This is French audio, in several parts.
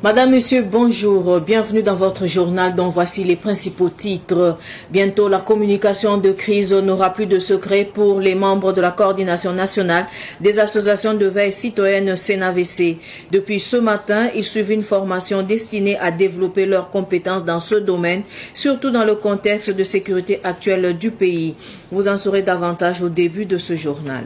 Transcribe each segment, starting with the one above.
Madame, Monsieur, bonjour. Bienvenue dans votre journal dont voici les principaux titres. Bientôt, la communication de crise n'aura plus de secret pour les membres de la coordination nationale des associations de veille citoyenne CNAVC. Depuis ce matin, ils suivent une formation destinée à développer leurs compétences dans ce domaine, surtout dans le contexte de sécurité actuel du pays. Vous en saurez davantage au début de ce journal.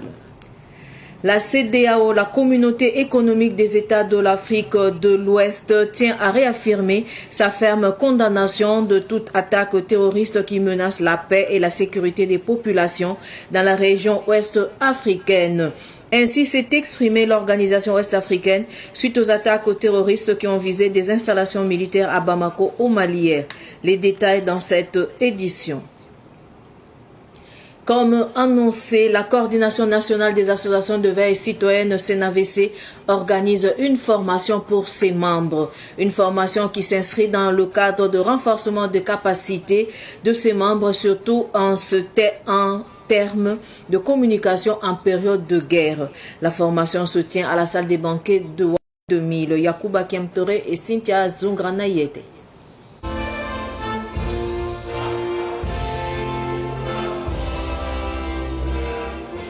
La CEDEAO, la communauté économique des États de l'Afrique de l'Ouest, tient à réaffirmer sa ferme condamnation de toute attaque terroriste qui menace la paix et la sécurité des populations dans la région ouest africaine. Ainsi s'est exprimée l'organisation ouest-africaine suite aux attaques terroristes qui ont visé des installations militaires à Bamako au Mali hier. Les détails dans cette édition. Comme annoncé, la Coordination nationale des associations de veille citoyenne CNAVC organise une formation pour ses membres. Une formation qui s'inscrit dans le cadre de renforcement de capacités de ses membres, surtout en termes de communication en période de guerre. La formation se tient à la salle des banquets de 2000. Yacouba Kiemtore et Cynthia Zungrana-Yete.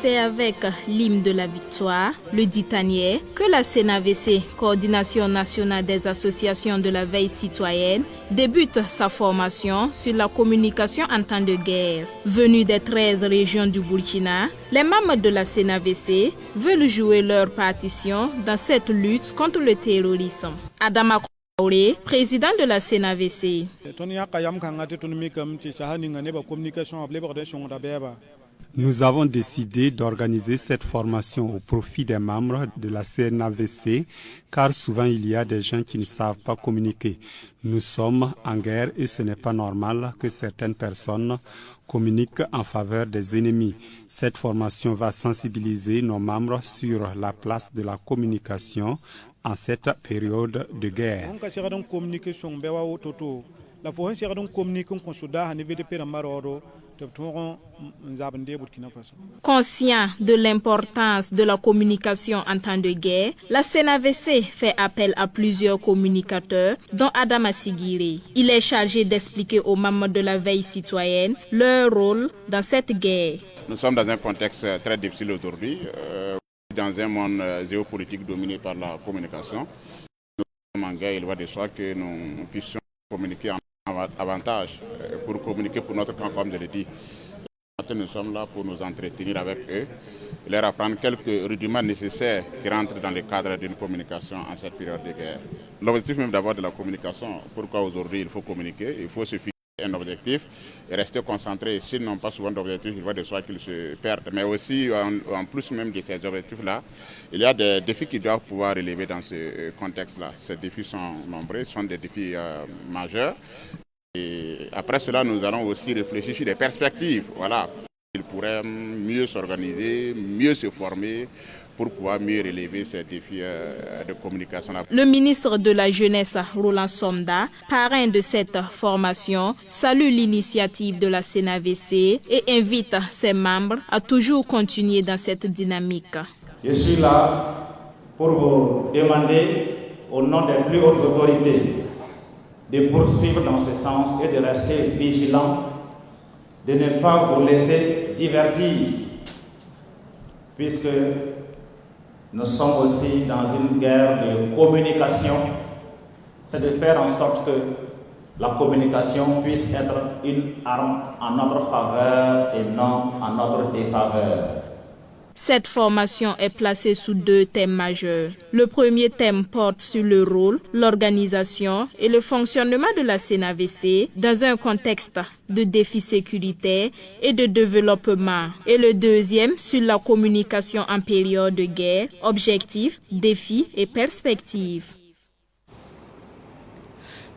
C'est avec l'hymne de la victoire, le Ditanier, que la CNAVC, Coordination nationale des associations de la veille citoyenne, débute sa formation sur la communication en temps de guerre. Venus des 13 régions du Burkina, les membres de la CNAVC veulent jouer leur partition dans cette lutte contre le terrorisme. Adama Kouré, président de la CNAVC. Nous avons décidé d'organiser cette formation au profit des membres de la CNAVC car souvent il y a des gens qui ne savent pas communiquer. Nous sommes en guerre et ce n'est pas normal que certaines personnes communiquent en faveur des ennemis. Cette formation va sensibiliser nos membres sur la place de la communication en cette période de guerre. Conscient de l'importance de la communication en temps de guerre, la CNAVC fait appel à plusieurs communicateurs, dont Adama Sigiri. Il est chargé d'expliquer aux membres de la veille citoyenne leur rôle dans cette guerre. Nous sommes dans un contexte très difficile aujourd'hui, dans un monde géopolitique dominé par la communication. Nous sommes en guerre, il va de soi que nous puissions communiquer en avantage pour communiquer pour notre camp, comme je l'ai dit. Nous sommes là pour nous entretenir avec eux, leur apprendre quelques rudiments nécessaires qui rentrent dans le cadre d'une communication en cette période de guerre. L'objectif même d'abord de la communication, pourquoi aujourd'hui il faut communiquer, il faut se fixer un objectif et rester concentré. S'ils n'ont pas souvent d'objectifs, il va de soi qu'ils se perdent. Mais aussi, en plus même de ces objectifs-là, il y a des défis qu'ils doivent pouvoir relever dans ce contexte-là. Ces défis sont nombreux, sont des défis majeurs. Et après cela, nous allons aussi réfléchir sur des perspectives. Voilà. Ils pourraient mieux s'organiser, mieux se former pour pouvoir mieux relever ces défis de communication. Le ministre de la Jeunesse, Roland Somda, parrain de cette formation, salue l'initiative de la CNAVC et invite ses membres à toujours continuer dans cette dynamique. Je suis là pour vous demander, au nom des plus hautes autorités, de poursuivre dans ce sens et de rester vigilant, de ne pas vous laisser divertir, puisque nous sommes aussi dans une guerre de communication. C'est de faire en sorte que la communication puisse être une arme en notre faveur et non en notre défaveur. Cette formation est placée sous 2 thèmes majeurs. Le premier thème porte sur le rôle, l'organisation et le fonctionnement de la CNAVC dans un contexte de défis sécuritaires et de développement. Et le deuxième sur la communication en période de guerre, objectifs, défis et perspectives.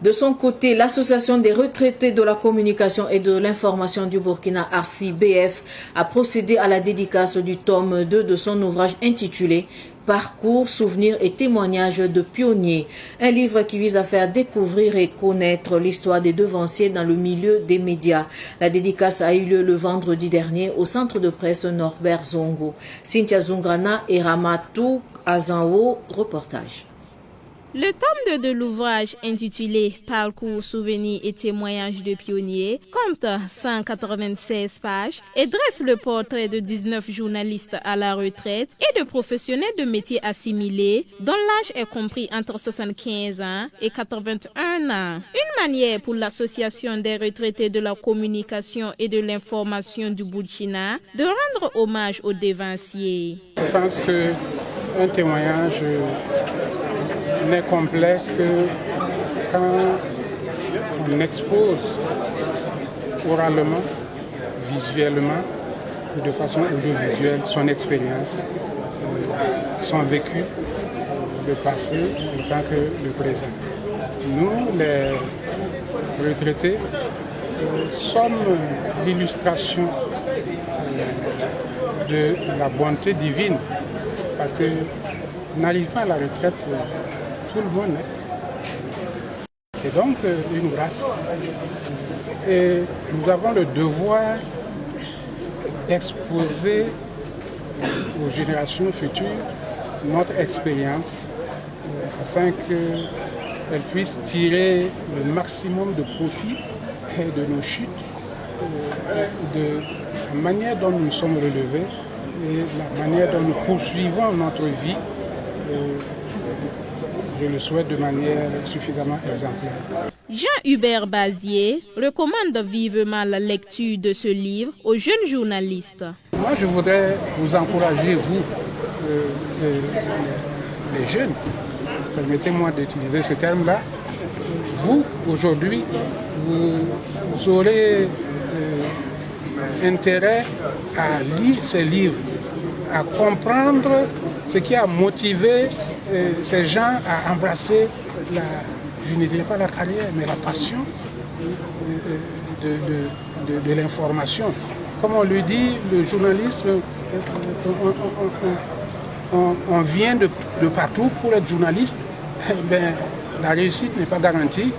De son côté, l'Association des retraités de la communication et de l'information du Burkina, ARCI-BF, a procédé à la dédicace du tome 2 de son ouvrage intitulé « Parcours, souvenirs et témoignages de pionniers », un livre qui vise à faire découvrir et connaître l'histoire des devanciers dans le milieu des médias. La dédicace a eu lieu le vendredi dernier au centre de presse Norbert Zongo. Cynthia Zungrana et Ramatou Azanwo, reportage. Le tome 2 de l'ouvrage intitulé Parcours, souvenirs et témoignages de pionniers compte 196 pages et dresse le portrait de 19 journalistes à la retraite et de professionnels de métiers assimilés dont l'âge est compris entre 75 ans et 81 ans. Une manière pour l'association des retraités de la communication et de l'information du Burkina de rendre hommage aux dévanciers. Je pense qu'un témoignage n'est complet que quand on expose oralement, visuellement ou de façon audiovisuelle son expérience, son vécu, le passé autant que le présent. Nous, les retraités, sommes l'illustration de la bonté divine parce que n'arrive pas à la retraite tout le monde. C'est donc une grâce. Et nous avons le devoir d'exposer aux générations futures notre expérience afin qu'elles puissent tirer le maximum de profit de nos chutes, de la manière dont nous sommes relevés et la manière dont nous poursuivons notre vie. Je le souhaite de manière suffisamment exemplaire. Jean-Hubert Bazier recommande vivement la lecture de ce livre aux jeunes journalistes. Moi, je voudrais vous encourager, vous, les jeunes, permettez-moi d'utiliser ce terme-là. Vous, aujourd'hui, vous aurez intérêt à lire ces livres, à comprendre ce qui a motivé ces gens à embrasser je ne dirais pas la carrière, mais la passion de l'information. Comme on le dit, le journalisme, on vient de partout pour être journaliste. La réussite n'est pas garantie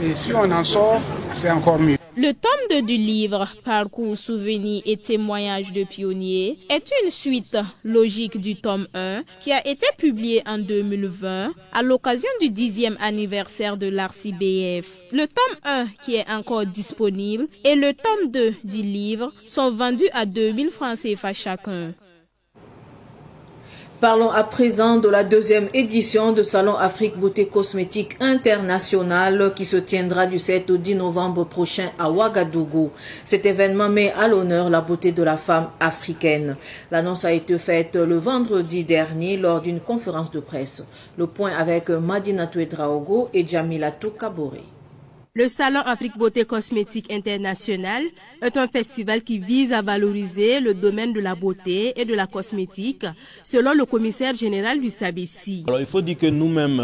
et si on en sort, c'est encore mieux. Le tome 2 du livre Parcours, souvenirs et témoignages de pionniers est une suite logique du tome 1 qui a été publié en 2020 à l'occasion du 10e anniversaire de l'ARCIBF. Le tome 1 qui est encore disponible et le tome 2 du livre sont vendus à 2000 francs CFA chacun. Parlons à présent de la deuxième édition de Salon Afrique Beauté Cosmétique International qui se tiendra du 7 au 10 novembre prochain à Ouagadougou. Cet événement met à l'honneur la beauté de la femme africaine. L'annonce a été faite le vendredi dernier lors d'une conférence de presse. Le point avec Madinatou Draogo et Jamilatou Kabore. Le Salon Afrique Beauté Cosmétique International est un festival qui vise à valoriser le domaine de la beauté et de la cosmétique, selon le commissaire général du SABESI. Alors, il faut dire que nous-mêmes,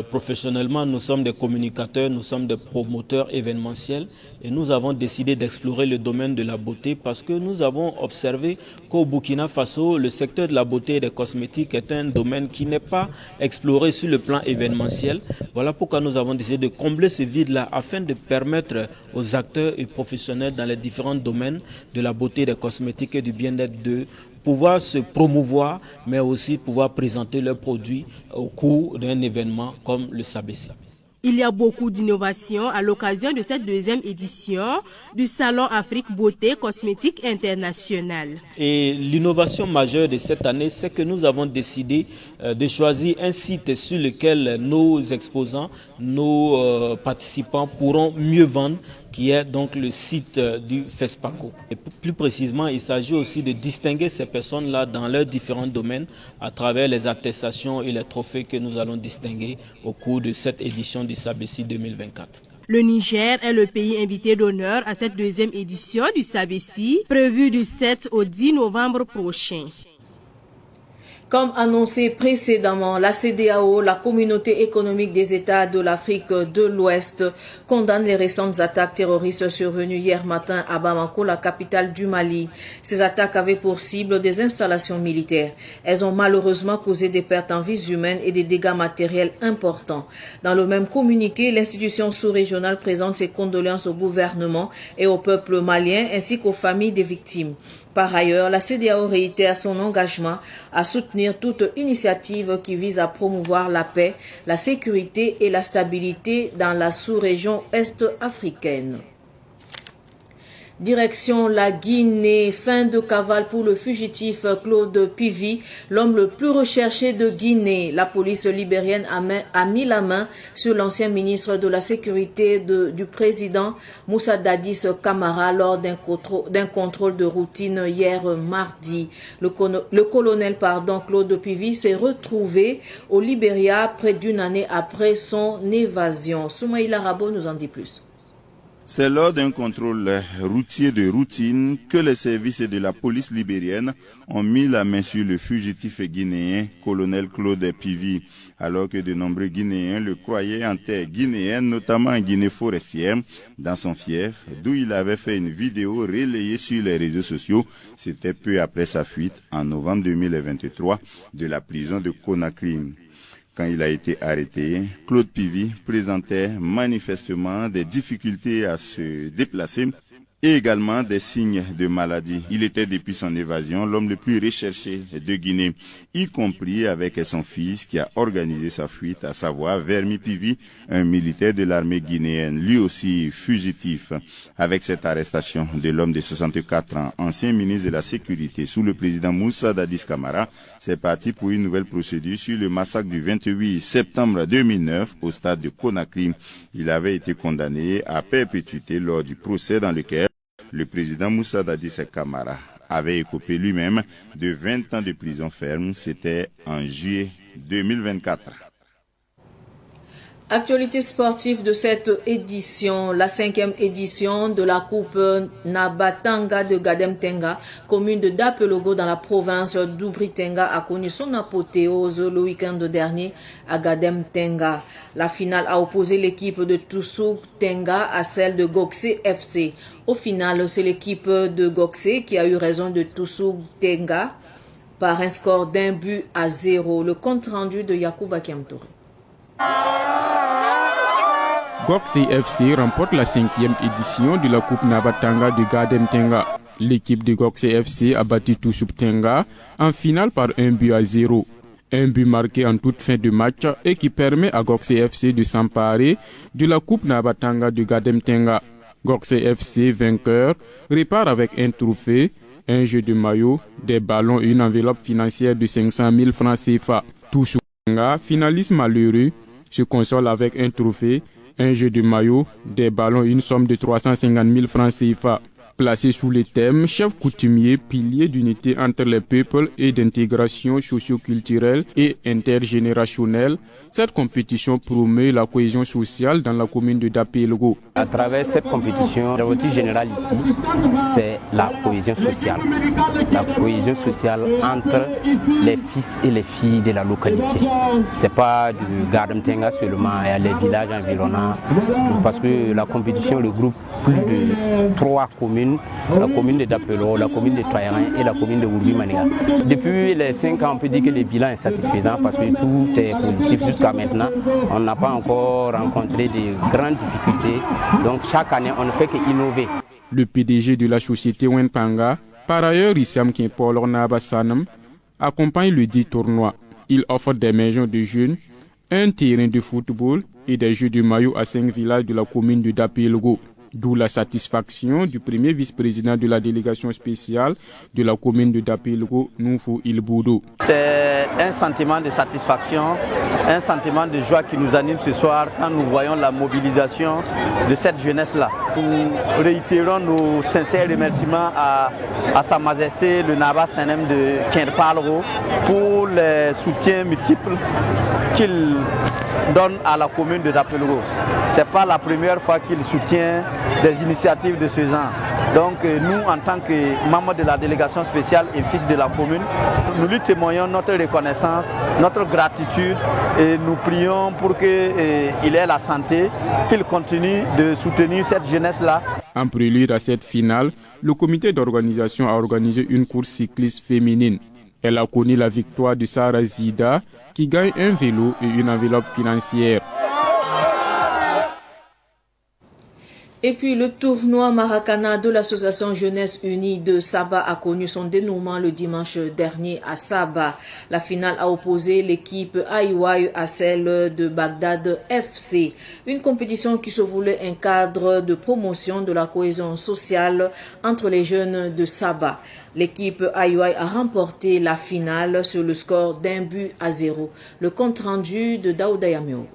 professionnellement, nous sommes des communicateurs, nous sommes des promoteurs événementiels et nous avons décidé d'explorer le domaine de la beauté parce que nous avons observé qu'au Burkina Faso, le secteur de la beauté et des cosmétiques est un domaine qui n'est pas exploré sur le plan événementiel. Voilà pourquoi nous avons décidé de combler ce vide-là afin de permettre aux acteurs et professionnels dans les différents domaines de la beauté, des cosmétiques et du bien-être de pouvoir se promouvoir, mais aussi pouvoir présenter leurs produits au cours d'un événement comme le SABESI. Il y a beaucoup d'innovations à l'occasion de cette deuxième édition du Salon Afrique Beauté Cosmétique International. Et l'innovation majeure de cette année, c'est que nous avons décidé de choisir un site sur lequel nos exposants, nos participants pourront mieux vendre, qui est donc le site du FESPACO. Et plus précisément, il s'agit aussi de distinguer ces personnes-là dans leurs différents domaines à travers les attestations et les trophées que nous allons distinguer au cours de cette édition du SABESI 2024. Le Niger est le pays invité d'honneur à cette deuxième édition du SABESI, prévue du 7 au 10 novembre prochain. Comme annoncé précédemment, la CEDEAO, la communauté économique des États de l'Afrique de l'Ouest, condamne les récentes attaques terroristes survenues hier matin à Bamako, la capitale du Mali. Ces attaques avaient pour cible des installations militaires. Elles ont malheureusement causé des pertes en vies humaines et des dégâts matériels importants. Dans le même communiqué, l'institution sous-régionale présente ses condoléances au gouvernement et au peuple malien ainsi qu'aux familles des victimes. Par ailleurs, la CEDEAO réitère son engagement à soutenir toute initiative qui vise à promouvoir la paix, la sécurité et la stabilité dans la sous-région est-africaine. Direction la Guinée, fin de cavale pour le fugitif Claude Pivi, l'homme le plus recherché de Guinée. La police libérienne a mis la main sur l'ancien ministre de la Sécurité du président Moussa Dadis Camara lors d'un contrôle de routine hier mardi. Le colonel Claude Pivi s'est retrouvé au Libéria près d'une année après son évasion. Soumaïla Rabo nous en dit plus. C'est lors d'un contrôle routier de routine que les services de la police libérienne ont mis la main sur le fugitif guinéen, colonel Claude Pivi, alors que de nombreux Guinéens le croyaient en terre guinéenne, notamment en Guinée forestière, dans son fief, d'où il avait fait une vidéo relayée sur les réseaux sociaux. C'était peu après sa fuite, en novembre 2023, de la prison de Conakry. Quand il a été arrêté, Claude Pivi présentait manifestement des difficultés à se déplacer et également des signes de maladie. Il était depuis son évasion l'homme le plus recherché de Guinée, y compris avec son fils qui a organisé sa fuite, à savoir Vermi Pivi, un militaire de l'armée guinéenne, lui aussi fugitif. Avec cette arrestation de l'homme de 64 ans, ancien ministre de la Sécurité sous le président Moussa Dadis Camara, c'est parti pour une nouvelle procédure sur le massacre du 28 septembre 2009 au stade de Conakry. Il avait été condamné à perpétuité lors du procès dans lequel le président Moussa Dadis Camara avait écopé lui-même de 20 ans de prison ferme. C'était en juillet 2024. Actualité sportive de cette édition, la 5e édition de la Coupe Nabatanga de Gadem-Tenga, commune de Dapelogo dans la province d'Oubri-Tenga, a connu son apothéose le week-end dernier à Gadem-Tenga. La finale a opposé l'équipe de Tousouk-Tenga à celle de Goxe FC. Au final, c'est l'équipe de Goxe qui a eu raison de Tousouk-Tenga par un score d'1-0. Le compte rendu de Yacouba Kiamtouré. Goxe FC remporte la 5e édition de la Coupe Nabatanga de Gadem-Tenga. L'équipe de Goxe FC a battu Tousouk-Tenga en finale par 1-0. Un but marqué en toute fin de match et qui permet à Goxe FC de s'emparer de la Coupe Nabatanga de Gadem-Tenga. Goxe FC, vainqueur, repart avec un trophée, un jeu de maillot, des ballons et une enveloppe financière de 500 000 francs CFA. Tousouk-Tenga, finaliste malheureux, se console avec un trophée, un jeu de maillot, des ballons et une somme de 350 000 francs CFA. Placé sous le thème chef coutumier, pilier d'unité entre les peuples et d'intégration socio-culturelle et intergénérationnelle, cette compétition promeut la cohésion sociale dans la commune de Dapelogo. À travers cette compétition, l'objectif général ici, c'est la cohésion sociale. La cohésion sociale entre les fils et les filles de la localité. Ce n'est pas du Gadem-Tenga seulement, il y a les villages environnants, parce que la compétition regroupe plus de 3 communes, la commune de Dapelogo, la commune de Trayarin et la commune de Ourbi-Maniga. Depuis les 5 ans, on peut dire que le bilan est satisfaisant parce que tout est positif jusqu'à maintenant. On n'a pas encore rencontré de grandes difficultés. Donc chaque année, on ne fait qu'innover. Le PDG de la société Wenpanga, par ailleurs Issam Kimpol Ornaba Sanam, accompagne le dit tournoi. Il offre des maisons de jeunes, un terrain de football et des jeux de maillot à 5 villages de la commune de Dapelogo. D'où la satisfaction du premier vice-président de la délégation spéciale de la commune de Dapelogo, Noufou Ilboudo. C'est un sentiment de satisfaction, un sentiment de joie qui nous anime ce soir quand nous voyons la mobilisation de cette jeunesse-là. Nous réitérons nos sincères remerciements à Sa Majesté le Naba Senem de Kinpalro pour les soutiens multiples qu'il donne à la commune de Dapelogo. Ce n'est pas la première fois qu'il soutient des initiatives de ce genre. Donc nous, en tant que membres de la délégation spéciale et fils de la commune, nous lui témoignons notre reconnaissance, notre gratitude et nous prions pour qu'il ait la santé, qu'il continue de soutenir cette jeunesse-là. En prélude à cette finale, le comité d'organisation a organisé une course cycliste féminine. Elle a connu la victoire de Sarah Zida qui gagne un vélo et une enveloppe financière. Et puis le tournoi Maracana de l'association Jeunesse Unie de Saba a connu son dénouement le dimanche dernier à Saba. La finale a opposé l'équipe Aïwaï à celle de Bagdad FC. Une compétition qui se voulait un cadre de promotion de la cohésion sociale entre les jeunes de Saba. L'équipe Aïwaï a remporté la finale sur le score d'1-0. Le compte rendu de Daouda Yamio.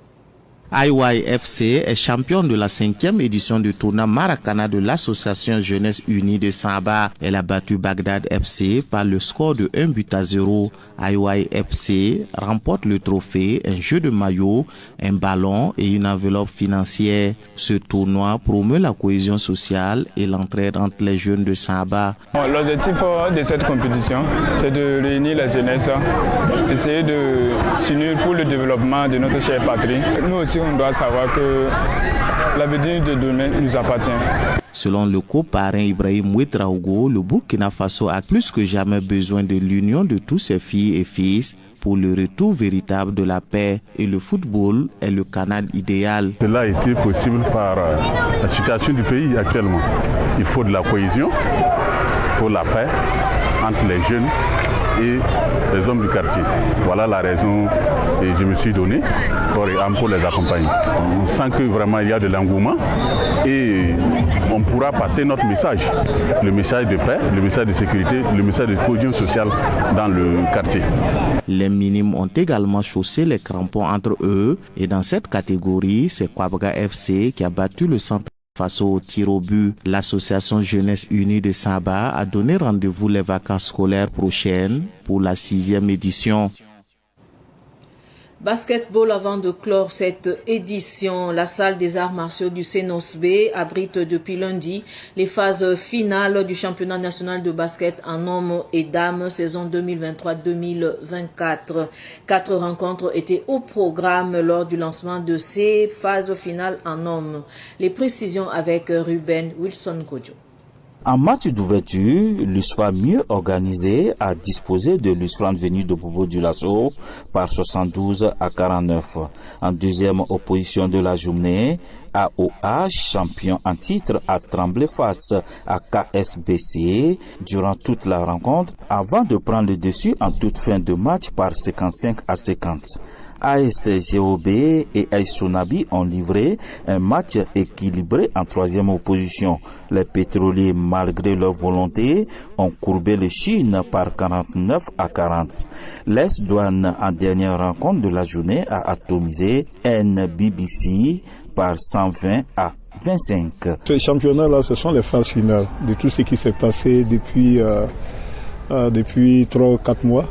Aïwaï FC est champion de la 5e édition du tournoi Maracana de l'association Jeunesse Unie de Saba. Elle a battu Bagdad FC par le score de 1-0. Aïwaï FC remporte le trophée, un jeu de maillot, un ballon et une enveloppe financière. Ce tournoi promeut la cohésion sociale et l'entraide entre les jeunes de Saba. L'objectif de cette compétition, c'est de réunir la jeunesse, essayer de s'unir pour le développement de notre chère patrie. Nous aussi, on doit savoir que l'avenir de demain nous appartient. Selon le co-parrain Ibrahim Ouedraogo, le Burkina Faso a plus que jamais besoin de l'union de tous ses filles et fils pour le retour véritable de la paix, et le football est le canal idéal. Cela a été possible par la situation du pays actuellement. Il faut de la cohésion, il faut la paix entre les jeunes et les hommes du quartier. Voilà la raison que je me suis donné pour les accompagner. On sent que vraiment il y a de l'engouement et on pourra passer notre message, le message de paix, le message de sécurité, le message de cohésion sociale dans le quartier. Les minimes ont également chaussé les crampons entre eux, et dans cette catégorie, c'est Kwabaga FC qui a battu le centre face au tir au but. L'association Jeunesse Unie de Saba a donné rendez-vous les vacances scolaires prochaines pour la 6e édition. Basketball avant de clore cette édition. La salle des arts martiaux du CNOSB abrite depuis lundi les phases finales du championnat national de basket en hommes et dames saison 2023-2024. 4 rencontres étaient au programme lors du lancement de ces phases finales en hommes. Les précisions avec Ruben Wilson Kodjo. En match d'ouverture, l'USFA mieux organisé a disposé de l'USFRAN venu de Bobo du Lasso par 72-49. En deuxième opposition de la journée, AOH, champion en titre, a tremblé face à KSBC durant toute la rencontre avant de prendre le dessus en toute fin de match par 55-50. ASGOB et Aïsounabi ont livré un match équilibré en troisième opposition. Les pétroliers, malgré leur volonté, ont courbé le Chine par 49-40. L'Est Douane, en dernière rencontre de la journée, a atomisé NBBC par 120-25. Ce championnat-là, ce sont les phases finales de tout ce qui s'est passé depuis 3 ou 4 mois.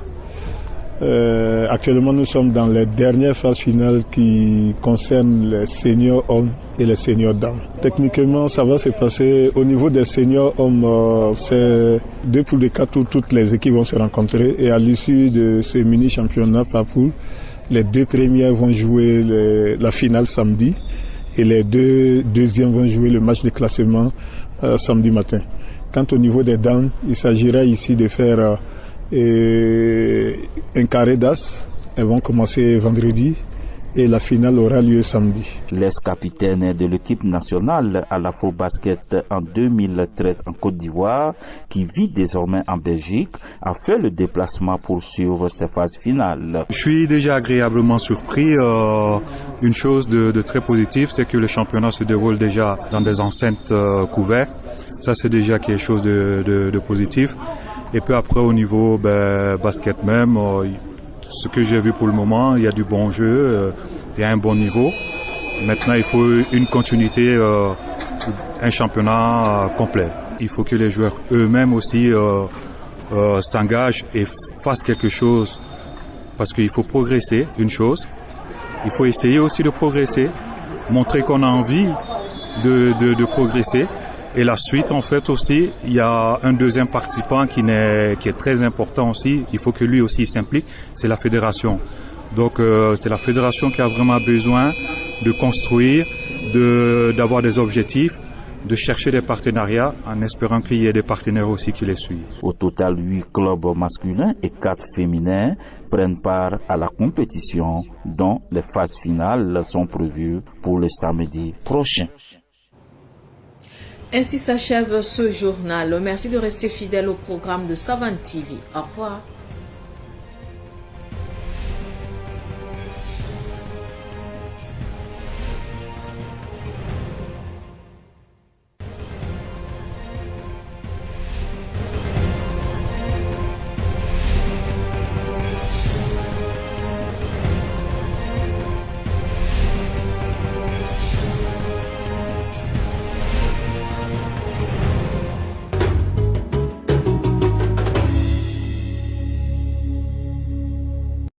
Actuellement, nous sommes dans les dernières phases finales qui concernent les seniors hommes et les seniors dames. Techniquement, ça va se passer au niveau des seniors hommes. C'est 2 poules de 4 où toutes les équipes vont se rencontrer, et à l'issue de ce mini-championnat par poule, les 2 premières vont jouer la finale samedi et les 2 deuxièmes vont jouer le match de classement samedi matin. Quant au niveau des dames, il s'agira ici de faire un carré d'as. Elles vont commencer vendredi et la finale aura lieu samedi. L'ex-capitaine de l'équipe nationale à l'Afro-Basket en 2013 en Côte d'Ivoire, qui vit désormais en Belgique, a fait le déplacement pour suivre ces phases finales. Je suis déjà agréablement surpris. Une chose de très positive, c'est que le championnat se déroule déjà dans des enceintes couvertes. Ça, c'est déjà quelque chose de positif. Et puis après, au niveau basket même, ce que j'ai vu pour le moment, il y a du bon jeu, il y a un bon niveau. Maintenant, il faut une continuité, un championnat complet. Il faut que les joueurs eux-mêmes aussi s'engagent et fassent quelque chose, parce qu'il faut progresser, une chose. Il faut essayer aussi de progresser, montrer qu'on a envie de progresser. Et la suite, en fait, aussi, il y a un deuxième participant qui est très important aussi. Il faut que lui aussi s'implique, c'est la fédération. Donc, c'est la fédération qui a vraiment besoin de construire, d'avoir des objectifs, de chercher des partenariats, en espérant qu'il y ait des partenaires aussi qui les suivent. Au total, 8 clubs masculins et 4 féminins prennent part à la compétition, dont les phases finales sont prévues pour le samedi prochain. Ainsi s'achève ce journal. Merci de rester fidèle au programme de Savane TV. Au revoir.